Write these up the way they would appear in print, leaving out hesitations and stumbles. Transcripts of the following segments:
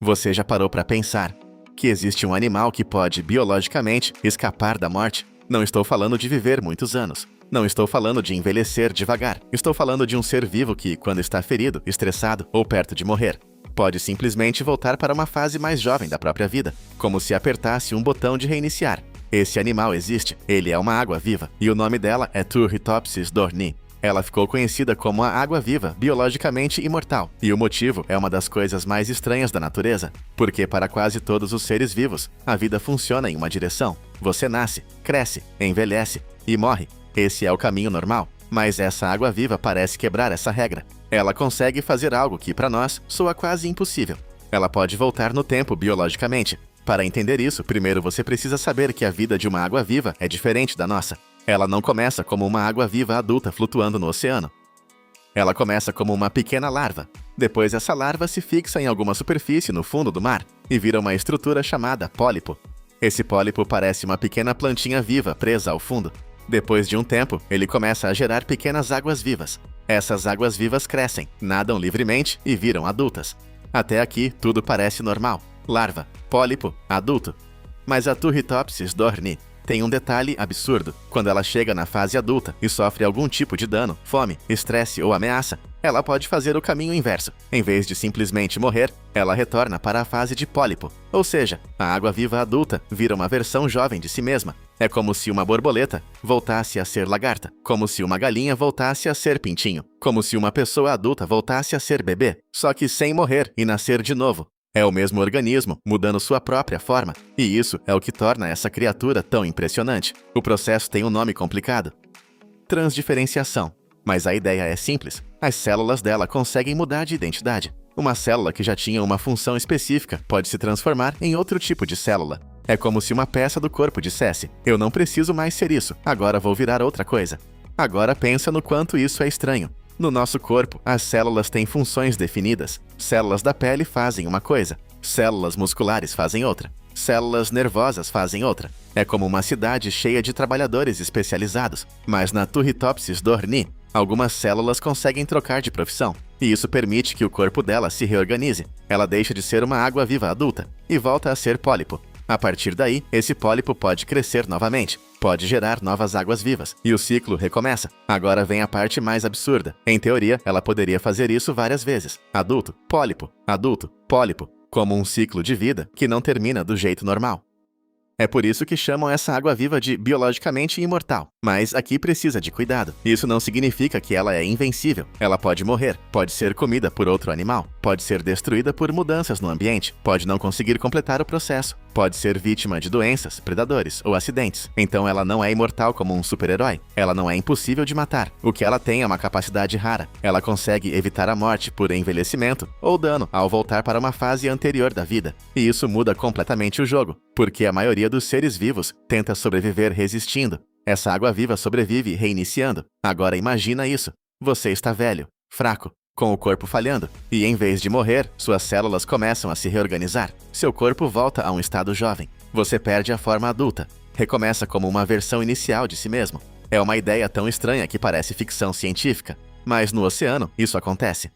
Você já parou para pensar que existe um animal que pode, biologicamente, escapar da morte? Não estou falando de viver muitos anos. Não estou falando de envelhecer devagar. Estou falando de um ser vivo que, quando está ferido, estressado ou perto de morrer, pode simplesmente voltar para uma fase mais jovem da própria vida, como se apertasse um botão de reiniciar. Esse animal existe. Ele é uma água-viva, e o nome dela é Turritopsis dohrnii. Ela ficou conhecida como a água-viva, biologicamente imortal. E o motivo é uma das coisas mais estranhas da natureza, porque para quase todos os seres vivos, a vida funciona em uma direção. Você nasce, cresce, envelhece e morre. Esse é o caminho normal. Mas essa água-viva parece quebrar essa regra. Ela consegue fazer algo que, para nós, soa quase impossível. Ela pode voltar no tempo biologicamente. Para entender isso, primeiro você precisa saber que a vida de uma água-viva é diferente da nossa. Ela não começa como uma água-viva adulta flutuando no oceano. Ela começa como uma pequena larva. Depois essa larva se fixa em alguma superfície no fundo do mar e vira uma estrutura chamada pólipo. Esse pólipo parece uma pequena plantinha viva presa ao fundo. Depois de um tempo, ele começa a gerar pequenas águas-vivas. Essas águas-vivas crescem, nadam livremente e viram adultas. Até aqui, tudo parece normal. Larva, pólipo, adulto. Mas a Turritopsis dohrnii tem um detalhe absurdo. Quando ela chega na fase adulta e sofre algum tipo de dano, fome, estresse ou ameaça, ela pode fazer o caminho inverso. Em vez de simplesmente morrer, ela retorna para a fase de pólipo. Ou seja, a água-viva adulta vira uma versão jovem de si mesma. É como se uma borboleta voltasse a ser lagarta, como se uma galinha voltasse a ser pintinho, como se uma pessoa adulta voltasse a ser bebê, só que sem morrer e nascer de novo. É o mesmo organismo, mudando sua própria forma. E isso é o que torna essa criatura tão impressionante. O processo tem um nome complicado: transdiferenciação. Mas a ideia é simples. As células dela conseguem mudar de identidade. Uma célula que já tinha uma função específica pode se transformar em outro tipo de célula. É como se uma peça do corpo dissesse: eu não preciso mais ser isso, agora vou virar outra coisa. Agora pensa no quanto isso é estranho. No nosso corpo, as células têm funções definidas. Células da pele fazem uma coisa, células musculares fazem outra, células nervosas fazem outra. É como uma cidade cheia de trabalhadores especializados. Mas na Turritopsis dohrnii, algumas células conseguem trocar de profissão, e isso permite que o corpo dela se reorganize. Ela deixa de ser uma água-viva adulta e volta a ser pólipo. A partir daí, esse pólipo pode crescer novamente, pode gerar novas águas-vivas, e o ciclo recomeça. Agora vem a parte mais absurda. Em teoria, ela poderia fazer isso várias vezes. Adulto, pólipo, como um ciclo de vida que não termina do jeito normal. É por isso que chamam essa água-viva de biologicamente imortal. Mas aqui precisa de cuidado. Isso não significa que ela é invencível. Ela pode morrer, pode ser comida por outro animal, pode ser destruída por mudanças no ambiente, pode não conseguir completar o processo, pode ser vítima de doenças, predadores ou acidentes. Então ela não é imortal como um super-herói. Ela não é impossível de matar. O que ela tem é uma capacidade rara. Ela consegue evitar a morte por envelhecimento ou dano ao voltar para uma fase anterior da vida. E isso muda completamente o jogo, porque a maioria dos seres vivos tenta sobreviver resistindo. Essa água-viva sobrevive reiniciando. Agora imagina isso. Você está velho, fraco, com o corpo falhando, e em vez de morrer, suas células começam a se reorganizar. Seu corpo volta a um estado jovem. Você perde a forma adulta. Recomeça como uma versão inicial de si mesmo. É uma ideia tão estranha que parece ficção científica. Mas no oceano, isso acontece.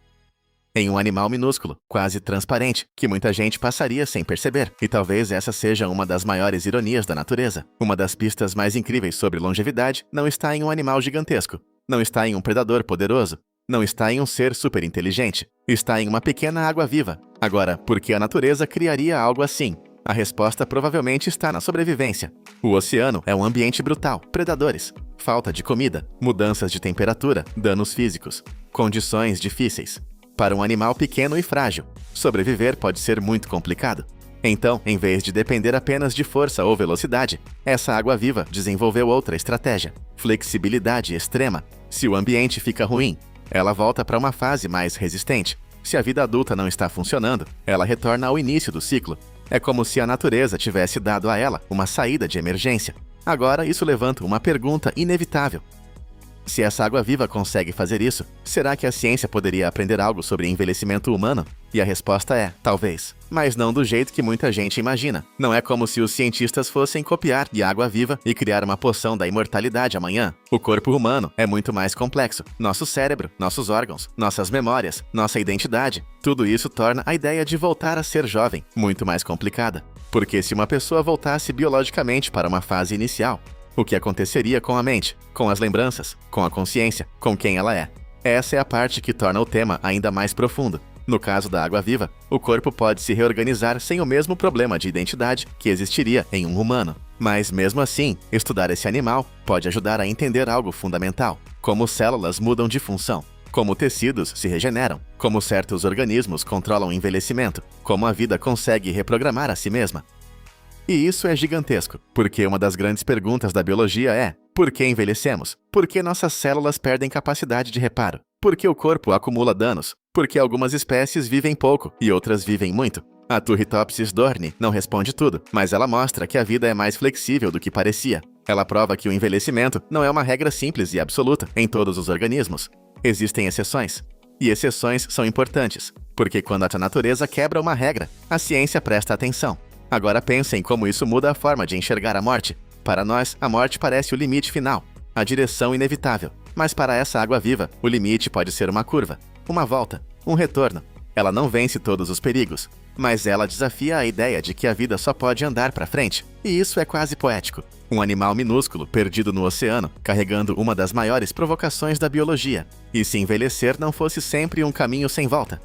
Em um animal minúsculo, quase transparente, que muita gente passaria sem perceber. E talvez essa seja uma das maiores ironias da natureza. Uma das pistas mais incríveis sobre longevidade não está em um animal gigantesco. Não está em um predador poderoso. Não está em um ser super inteligente. Está em uma pequena água-viva. Agora, por que a natureza criaria algo assim? A resposta provavelmente está na sobrevivência. O oceano é um ambiente brutal, predadores, falta de comida, mudanças de temperatura, danos físicos, condições difíceis. Para um animal pequeno e frágil, sobreviver pode ser muito complicado. Então, em vez de depender apenas de força ou velocidade, essa água-viva desenvolveu outra estratégia: flexibilidade extrema. Se o ambiente fica ruim, ela volta para uma fase mais resistente. Se a vida adulta não está funcionando, ela retorna ao início do ciclo. É como se a natureza tivesse dado a ela uma saída de emergência. Agora, isso levanta uma pergunta inevitável: Se essa água-viva consegue fazer isso, será que a ciência poderia aprender algo sobre envelhecimento humano? E a resposta é, talvez. Mas não do jeito que muita gente imagina. Não é como se os cientistas fossem copiar de água-viva e criar uma poção da imortalidade amanhã. O corpo humano é muito mais complexo. Nosso cérebro, nossos órgãos, nossas memórias, nossa identidade, tudo isso torna a ideia de voltar a ser jovem muito mais complicada. Porque se uma pessoa voltasse biologicamente para uma fase inicial, o que aconteceria com a mente, com as lembranças, com a consciência, com quem ela é? Essa é a parte que torna o tema ainda mais profundo. No caso da água-viva, o corpo pode se reorganizar sem o mesmo problema de identidade que existiria em um humano. Mas mesmo assim, estudar esse animal pode ajudar a entender algo fundamental: como células mudam de função, como tecidos se regeneram, como certos organismos controlam o envelhecimento, como a vida consegue reprogramar a si mesma. E isso é gigantesco, porque uma das grandes perguntas da biologia é: por que envelhecemos? Por que nossas células perdem capacidade de reparo? Por que o corpo acumula danos? Por que algumas espécies vivem pouco e outras vivem muito? A Turritopsis dohrnii não responde tudo, mas ela mostra que a vida é mais flexível do que parecia. Ela prova que o envelhecimento não é uma regra simples e absoluta em todos os organismos. Existem exceções. E exceções são importantes, porque quando a natureza quebra uma regra, a ciência presta atenção. Agora pense em como isso muda a forma de enxergar a morte. Para nós, a morte parece o limite final, a direção inevitável. Mas para essa água-viva, o limite pode ser uma curva, uma volta, um retorno. Ela não vence todos os perigos, mas ela desafia a ideia de que a vida só pode andar para frente. E isso é quase poético. Um animal minúsculo perdido no oceano, carregando uma das maiores provocações da biologia. E se envelhecer não fosse sempre um caminho sem volta?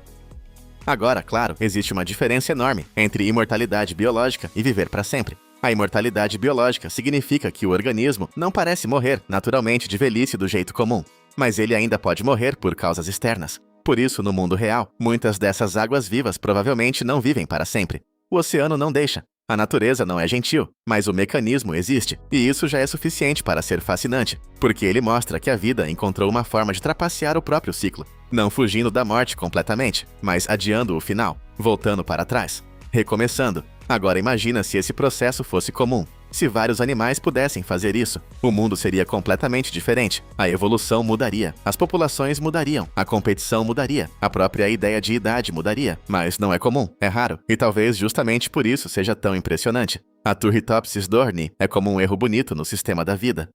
Agora, claro, existe uma diferença enorme entre imortalidade biológica e viver para sempre. A imortalidade biológica significa que o organismo não parece morrer naturalmente de velhice do jeito comum, mas ele ainda pode morrer por causas externas. Por isso, no mundo real, muitas dessas águas-vivas provavelmente não vivem para sempre. O oceano não deixa. A natureza não é gentil, mas o mecanismo existe, e isso já é suficiente para ser fascinante, porque ele mostra que a vida encontrou uma forma de trapacear o próprio ciclo, não fugindo da morte completamente, mas adiando o final, voltando para trás, recomeçando. Agora imagina se esse processo fosse comum. Se vários animais pudessem fazer isso, o mundo seria completamente diferente. A evolução mudaria, as populações mudariam, a competição mudaria, a própria ideia de idade mudaria. Mas não é comum, é raro, e talvez justamente por isso seja tão impressionante. A Turritopsis dohrnii é como um erro bonito no sistema da vida.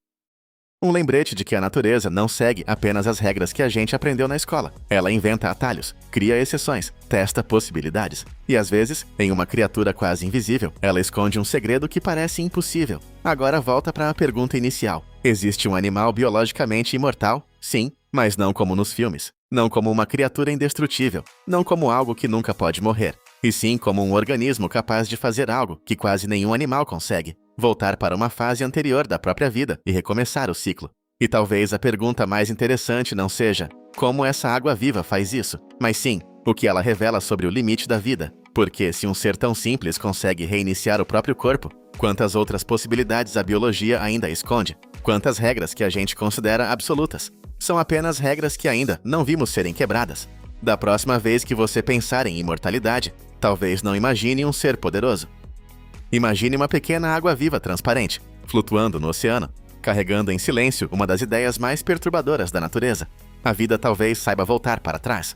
Um lembrete de que a natureza não segue apenas as regras que a gente aprendeu na escola. Ela inventa atalhos, cria exceções, testa possibilidades. E às vezes, em uma criatura quase invisível, ela esconde um segredo que parece impossível. Agora volta para a pergunta inicial. Existe um animal biologicamente imortal? Sim, mas não como nos filmes. Não como uma criatura indestrutível. Não como algo que nunca pode morrer. E sim como um organismo capaz de fazer algo que quase nenhum animal consegue. Voltar para uma fase anterior da própria vida e recomeçar o ciclo. E talvez a pergunta mais interessante não seja como essa água-viva faz isso, mas sim o que ela revela sobre o limite da vida. Porque se um ser tão simples consegue reiniciar o próprio corpo, quantas outras possibilidades a biologia ainda esconde? Quantas regras que a gente considera absolutas são apenas regras que ainda não vimos serem quebradas? Da próxima vez que você pensar em imortalidade, talvez não imagine um ser poderoso. Imagine uma pequena água-viva transparente, flutuando no oceano, carregando em silêncio uma das ideias mais perturbadoras da natureza. A vida talvez saiba voltar para trás.